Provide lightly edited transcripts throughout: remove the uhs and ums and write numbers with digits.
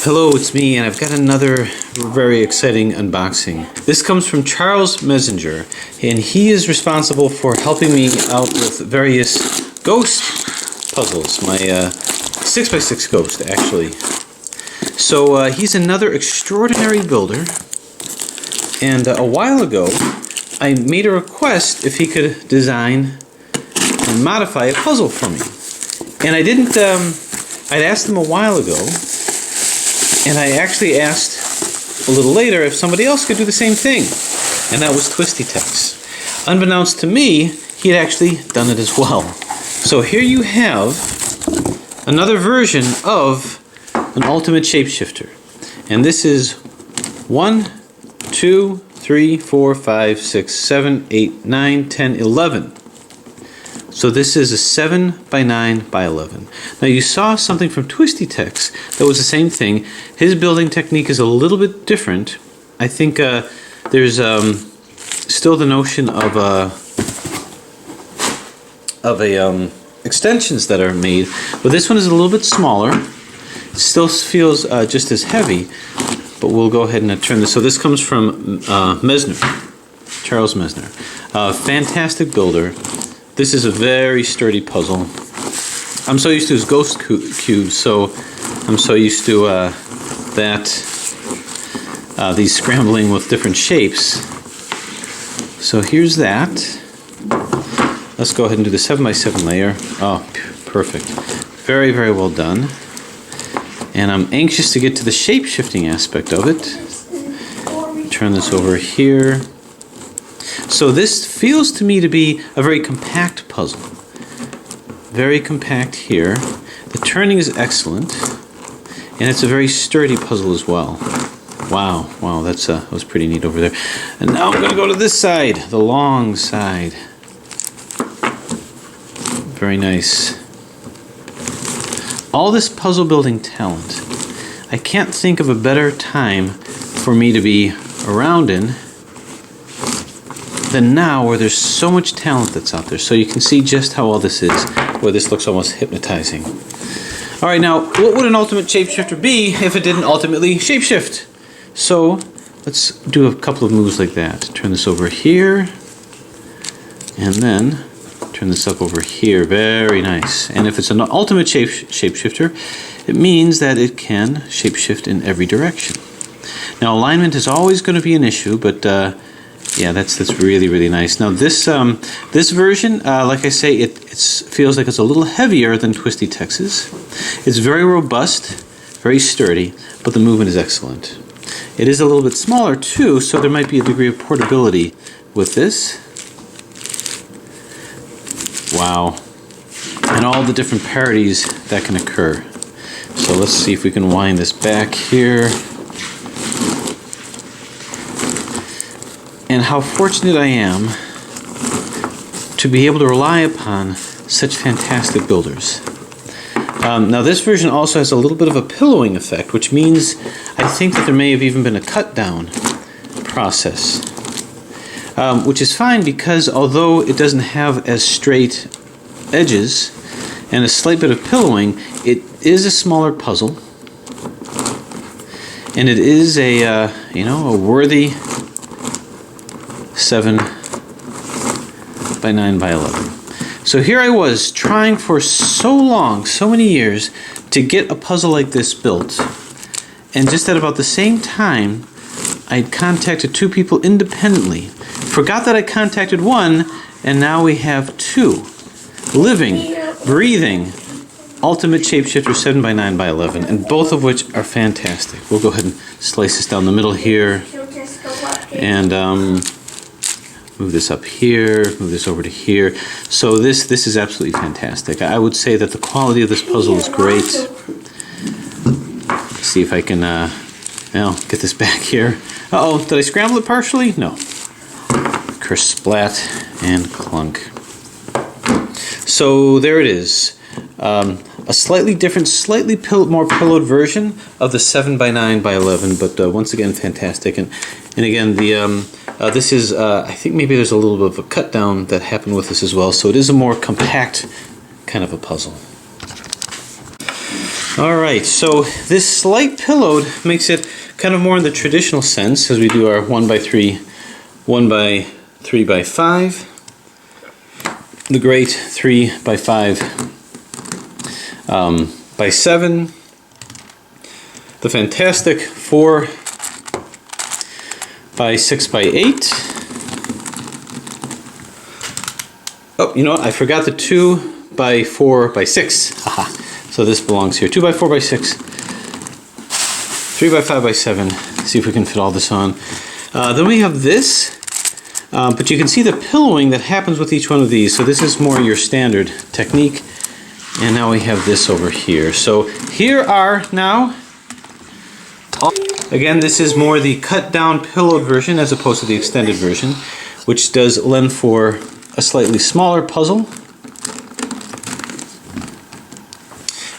Hello, it's me, and I've got another very exciting unboxing. This comes from Charles Messenger, and he is responsible for helping me out with various ghost puzzles. My 6x6 ghost, actually. So he's another extraordinary builder, and a while ago I made a request if he could design and modify a puzzle for me. And I didn't, I'd asked him a while ago, and I actually asked a little later if somebody else could do the same thing, and that was Twisty-Tex. Unbeknownst to me, he had actually done it as well. So here you have another version of an Ultimate Shapeshifter. And this is 1, 2, 3, 4, 5, 6, 7, 8, 9, 10, 11. So this is a 7 by 9 by 11. Now you saw something from Twisty-Tex that was the same thing. His building technique is a little bit different. I think there's still the notion of extensions that are made, but this one is a little bit smaller. It still feels just as heavy, but we'll go ahead and turn this. So this comes from Mesner, Charles Mesner. Fantastic builder. This is a very sturdy puzzle. I'm so used to his ghost cubes, so I'm so used to these scrambling with different shapes. So here's that. Let's go ahead and do the 7x7 layer. Oh, perfect. Very, very well done. And I'm anxious to get to the shape-shifting aspect of it. Turn this over here. So this feels to me to be a very compact puzzle. Very compact here. The turning is excellent, and it's a very sturdy puzzle as well. Wow, wow, that was pretty neat over there. And now I'm going to go to this side, the long side. Very nice. All this puzzle building talent. I can't think of a better time for me to be around in than now, where there's so much talent that's out there. So you can see just how all this is, where this looks almost hypnotizing. All right, now, what would an ultimate shapeshifter be if it didn't ultimately shapeshift? So let's do a couple of moves like that. Turn this over here, and then turn this up over here. Very nice. And if it's an ultimate shapeshifter, it means that it can shapeshift in every direction. Now, alignment is always going to be an issue, but yeah, that's really, really nice. Now this this version, like I say, it feels like it's a little heavier than Twisty-Tex's. It's very robust, very sturdy, but the movement is excellent. It is a little bit smaller too, so there might be a degree of portability with this. Wow, and all the different parodies that can occur. So let's see if we can wind this back here. And how fortunate I am to be able to rely upon such fantastic builders. Now this version also has a little bit of a pillowing effect, which means I think that there may have even been a cut down process. Which is fine, because although it doesn't have as straight edges and a slight bit of pillowing, it is a smaller puzzle. And it is a, a worthy 7 by 9 by 11. So here I was trying for so long, so many years, to get a puzzle like this built. And just at about the same time, I'd contacted two people independently. Forgot that I contacted one, and now we have two living, breathing Ultimate Shapeshifter 7 by 9 by 11, and both of which are fantastic. We'll go ahead and slice this down the middle here, and move this up here, move this over to here. So this is absolutely fantastic. I would say that the quality of this puzzle is great. Let's see if I can get this back here. Uh-oh, did I scramble it partially? No. Kersplat and clunk. So there it is. A slightly different, slightly more pillowed version of the 7 by 9 by 11, but once again, fantastic. And again, the this is, I think maybe there's a little bit of a cut down that happened with this as well, so it is a more compact kind of a puzzle. All right, so this slight pillowed makes it kind of more in the traditional sense as we do our 1x3, 1x3x5, the great 3x5x7, the fantastic 4x6x8. Oh, you know what? I forgot the 2x4x6. Haha. So this belongs here. 2x4x6, 3x5x7. See if we can fit all this on. Then we have this, but you can see the pillowing that happens with each one of these. So this is more your standard technique. And now we have this over here. So here are now, again, this is more the cut down pillowed version as opposed to the extended version, which does lend for a slightly smaller puzzle.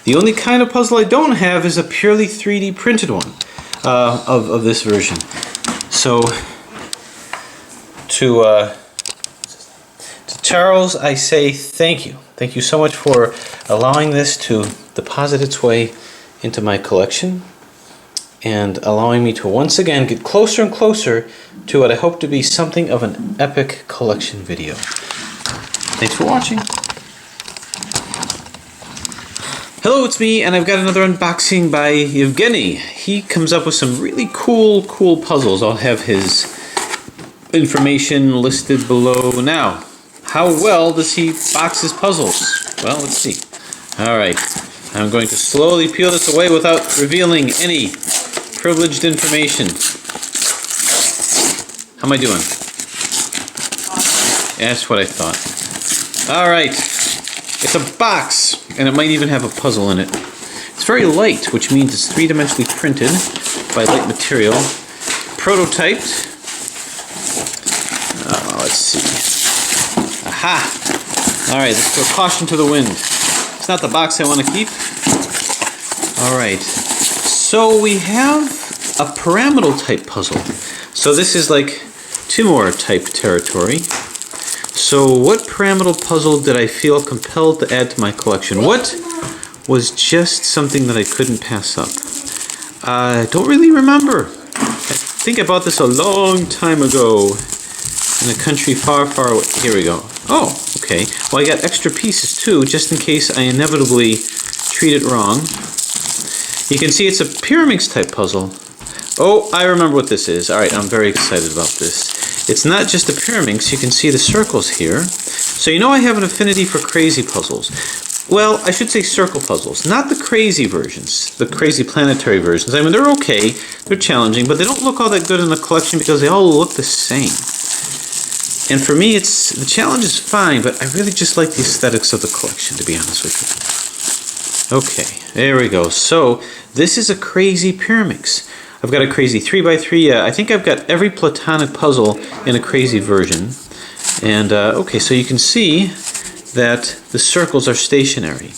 The only kind of puzzle I don't have is a purely 3D printed one of this version. So to Charles, I say thank you. Thank you so much for allowing this to deposit its way into my collection and allowing me to once again get closer and closer to what I hope to be something of an epic collection video. Thanks for watching. Hello, it's me, and I've got another unboxing by Evgeny. He comes up with some really cool puzzles. I'll have his information listed below now. How well does he box his puzzles? Well, let's see. Alright, I'm going to slowly peel this away without revealing any privileged information. How am I doing? That's what I thought. Alright, it's a box, and it might even have a puzzle in it. It's very light, which means it's three-dimensionally printed by light material. Prototyped. Let's see. Aha! Alright, let's throw caution to the wind. It's not the box I want to keep. Alright, so we have a pyramidal type puzzle. So this is like Timor type territory. So what pyramidal puzzle did I feel compelled to add to my collection? What was just something that I couldn't pass up? I don't really remember. I think I bought this a long time ago in a country far, far away. Here we go. Oh, okay. Well, I got extra pieces too, just in case I inevitably treat it wrong. You can see it's a Pyraminx type puzzle. Oh, I remember what this is. Alright, I'm very excited about this. It's not just a Pyraminx, you can see the circles here. So you know I have an affinity for crazy puzzles. Well, I should say circle puzzles, not the crazy versions, the crazy planetary versions. I mean, they're okay, they're challenging, but they don't look all that good in the collection because they all look the same. And for me, the challenge is fine, but I really just like the aesthetics of the collection, to be honest with you. Okay, there we go. So this is a crazy Pyraminx. I've got a crazy 3x3. I think I've got every platonic puzzle in a crazy version. And okay, so you can see that the circles are stationary.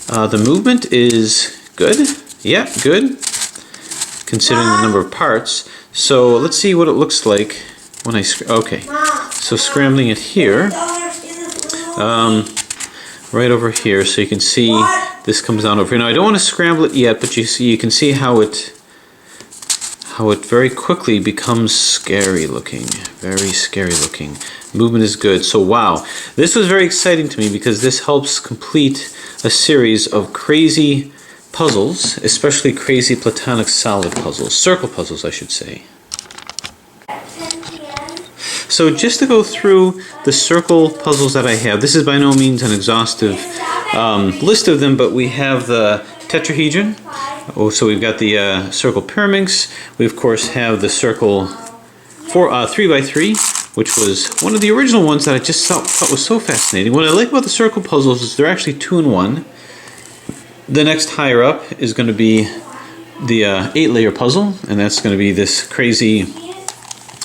The movement is good. Yeah, good. Considering the number of parts. So let's see what it looks like when I okay. So scrambling it here. Right over here, so you can see this comes down over here. Now I don't want to scramble it yet, but you can see how it very quickly becomes scary looking. Very scary looking. Movement is good. So wow, this was very exciting to me because this helps complete a series of crazy puzzles, especially crazy platonic solid puzzles, circle puzzles I should say. So just to go through the circle puzzles that I have, this is by no means an exhaustive list of them, but we have the tetrahedron. Oh, so we've got the circle Pyraminx. We of course have the circle 3x3, which was one of the original ones that I just thought was so fascinating. What I like about the circle puzzles is they're actually 2 in 1. The next higher up is going to be the 8-layer puzzle, and that's going to be this crazy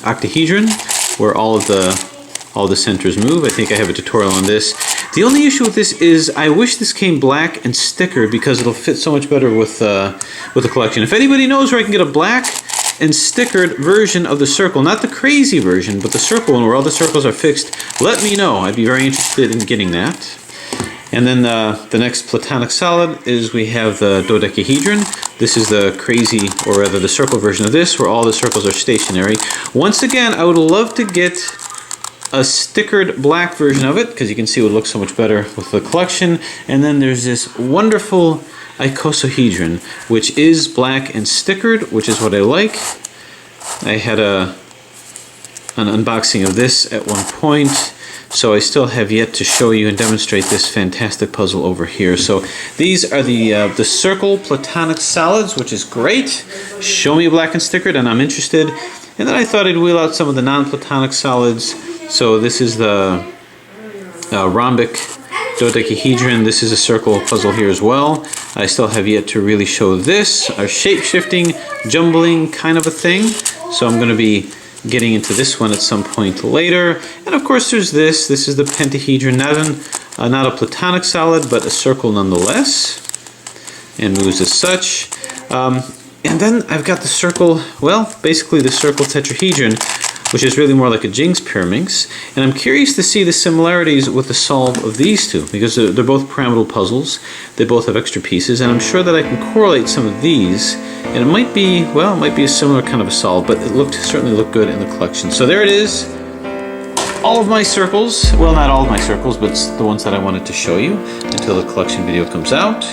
octahedron where all the centers move. I think I have a tutorial on this. The only issue with this is I wish this came black and stickered because it'll fit so much better with the collection. If anybody knows where I can get a black and stickered version of the circle, not the crazy version, but the circle one where all the circles are fixed, let me know. I'd be very interested in getting that. And then the next platonic solid is we have the dodecahedron. This is the crazy, or rather the circle version of this, where all the circles are stationary. Once again, I would love to get a stickered black version of it, because you can see it would look so much better with the collection. And then there's this wonderful icosahedron, which is black and stickered, which is what I like. I had an unboxing of this at one point, so I still have yet to show you and demonstrate this fantastic puzzle over here. So these are the circle platonic solids, which is great. Show me black and stickered, and I'm interested. And then I thought I'd wheel out some of the non-platonic solids. So this is the rhombic dodecahedron. This is a circle puzzle here as well. I still have yet to really show this, a shape-shifting, jumbling kind of a thing. So I'm going to be getting into this one at some point later. And of course there's this. This is the pentahedron, not a platonic solid, but a circle nonetheless, and moves as such. And then I've got the circle, well, basically the circle tetrahedron, which is really more like a Jing's Pyraminx. And I'm curious to see the similarities with the solve of these two, because they're both pyramidal puzzles. They both have extra pieces, and I'm sure that I can correlate some of these, and it might be, well, it might be a similar kind of a solve, but it certainly looked good in the collection. So there it is. All of my circles, well, not all of my circles, but the ones that I wanted to show you until the collection video comes out.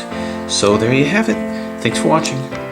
So there you have it. Thanks for watching.